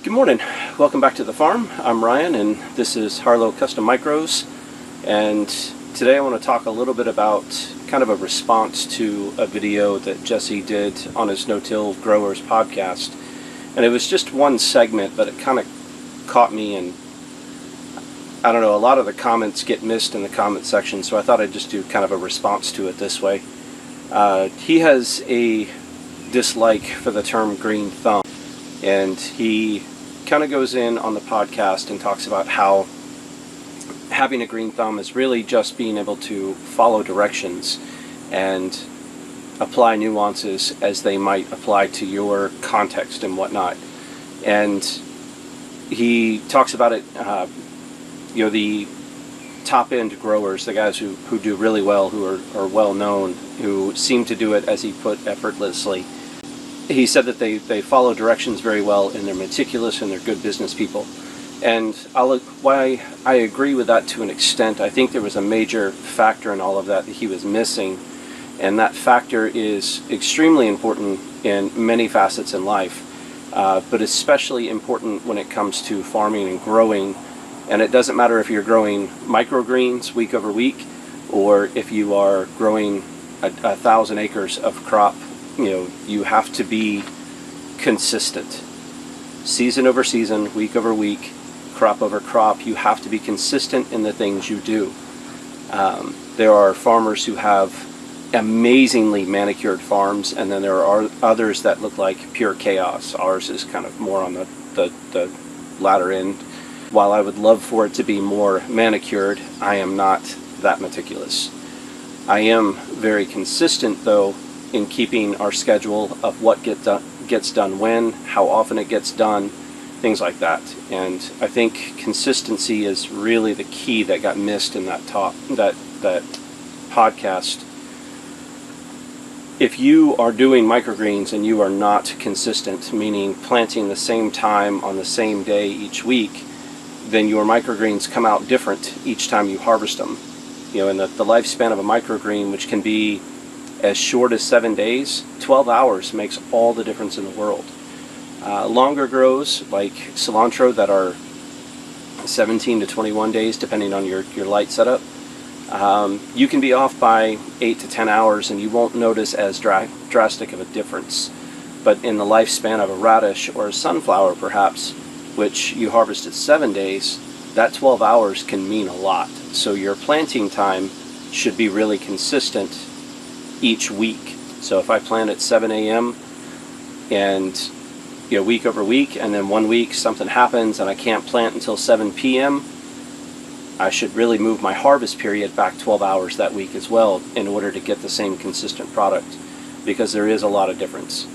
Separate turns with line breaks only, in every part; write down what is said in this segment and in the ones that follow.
Good morning. Welcome back to the farm. I'm Ryan and this is Harlow Custom Micros, and today I want to talk a little bit about kind of a response to a video that Jesse did on his No-Till Growers podcast. And it was just one segment, but it kind of caught me, and I don't know, a lot of the comments get missed in the comment section, so I thought I'd just do kind of a response to it this way. He has a dislike for the term green thumb, and he kind of goes in on the podcast and talks about how having a green thumb is really just being able to follow directions and apply nuances as they might apply to your context and whatnot. And he talks about it, the top end growers, the guys who do really well, who are well known, who seem to do it, as he put, effortlessly. He said that they follow directions very well and they're meticulous and they're good business people. And why I agree with that to an extent. I think there was a major factor in all of that he was missing, and that factor is extremely important in many facets in life, but especially important when it comes to farming and growing. And it doesn't matter if you're growing microgreens week over week, or if you are growing 1,000 acres of crop. You have to be consistent. Season over season, week over week, crop over crop, you have to be consistent in the things you do. There are farmers who have amazingly manicured farms, and then there are others that look like pure chaos. Ours is kind of more on the latter end. While I would love for it to be more manicured, I am not that meticulous. I am very consistent, though, in keeping our schedule of what gets done when, how often it gets done, things like that. And I think consistency is really the key that got missed in that podcast. If you are doing microgreens and you are not consistent, meaning planting the same time on the same day each week, then your microgreens come out different each time you harvest them. In the lifespan of a microgreen, which can be as short as 7 days, 12 hours makes all the difference in the world. Longer grows, like cilantro, that are 17 to 21 days, depending on your light setup, you can be off by 8 to 10 hours and you won't notice as drastic of a difference. But in the lifespan of a radish or a sunflower, perhaps, which you harvest at 7 days, that 12 hours can mean a lot. So your planting time should be really consistent each week. So if I plant at 7 a.m. and week over week, and then 1 week something happens and I can't plant until 7 p.m., I should really move my harvest period back 12 hours that week as well in order to get the same consistent product, because there is a lot of difference.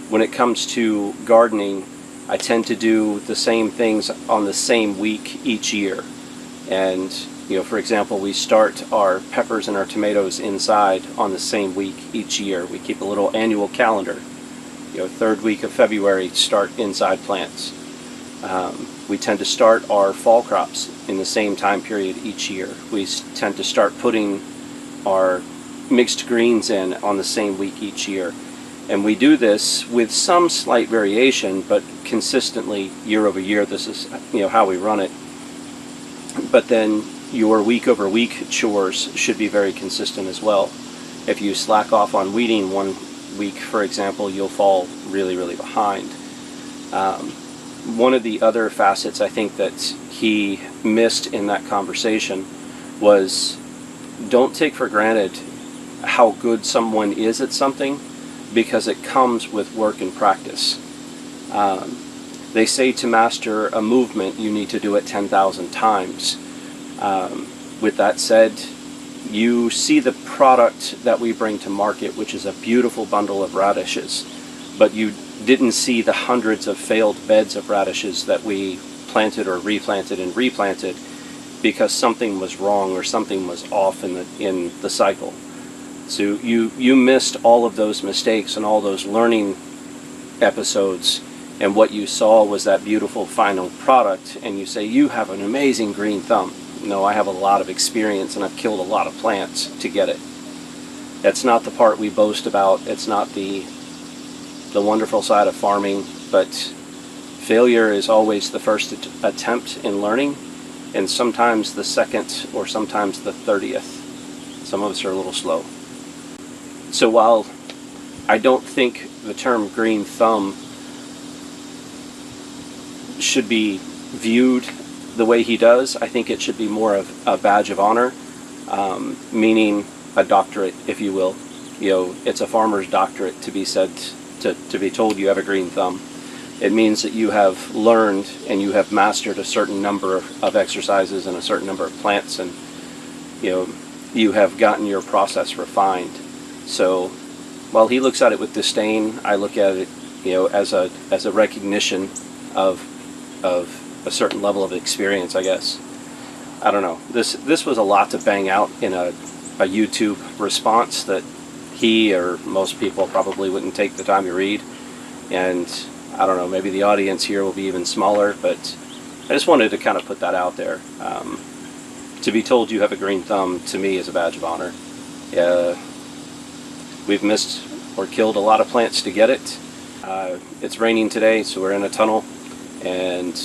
When it comes to gardening, I tend to do the same things on the same week each year. And for example, we start our peppers and our tomatoes inside on the same week each year. We keep a little annual calendar. Third week of February, start inside plants. We tend to start our fall crops in the same time period each year. We tend to start putting our mixed greens in on the same week each year. And we do this with some slight variation, but consistently year over year. This is how we run it. But then your week over week chores should be very consistent as well. If you slack off on weeding 1 week, for example, you'll fall really, really behind. One of the other facets I think that he missed in that conversation was, don't take for granted how good someone is at something, because it comes with work and practice. They say to master a movement, you need to do it 10,000 times. With that said, you see the product that we bring to market, which is a beautiful bundle of radishes, but you didn't see the hundreds of failed beds of radishes that we planted or replanted and replanted because something was wrong or something was off in the cycle. So you missed all of those mistakes and all those learning episodes, and what you saw was that beautiful final product, and you say, you have an amazing green thumb. No, I have a lot of experience and I've killed a lot of plants to get it. That's not the part we boast about. It's not the wonderful side of farming. but failure is always the first attempt in learning, and sometimes the second or sometimes the 30th. Some of us are a little slow. So while I don't think the term green thumb should be viewed the way he does, I think it should be more of a badge of honor, meaning a doctorate, if you will. You know, it's a farmer's doctorate to be said, to be told you have a green thumb. It means that you have learned and you have mastered a certain number of exercises and a certain number of plants, and you have gotten your process refined. So while he looks at it with disdain, I look at it as a recognition of a certain level of experience, I guess. I don't know. This was a lot to bang out in a YouTube response that he or most people probably wouldn't take the time to read. And I don't know, maybe the audience here will be even smaller, but I just wanted to kind of put that out there. To be told you have a green thumb, to me, is a badge of honor. We've missed or killed a lot of plants to get it. It's raining today, so we're in a tunnel, and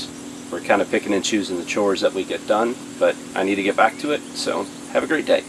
we're kind of picking and choosing the chores that we get done, but I need to get back to it, so have a great day.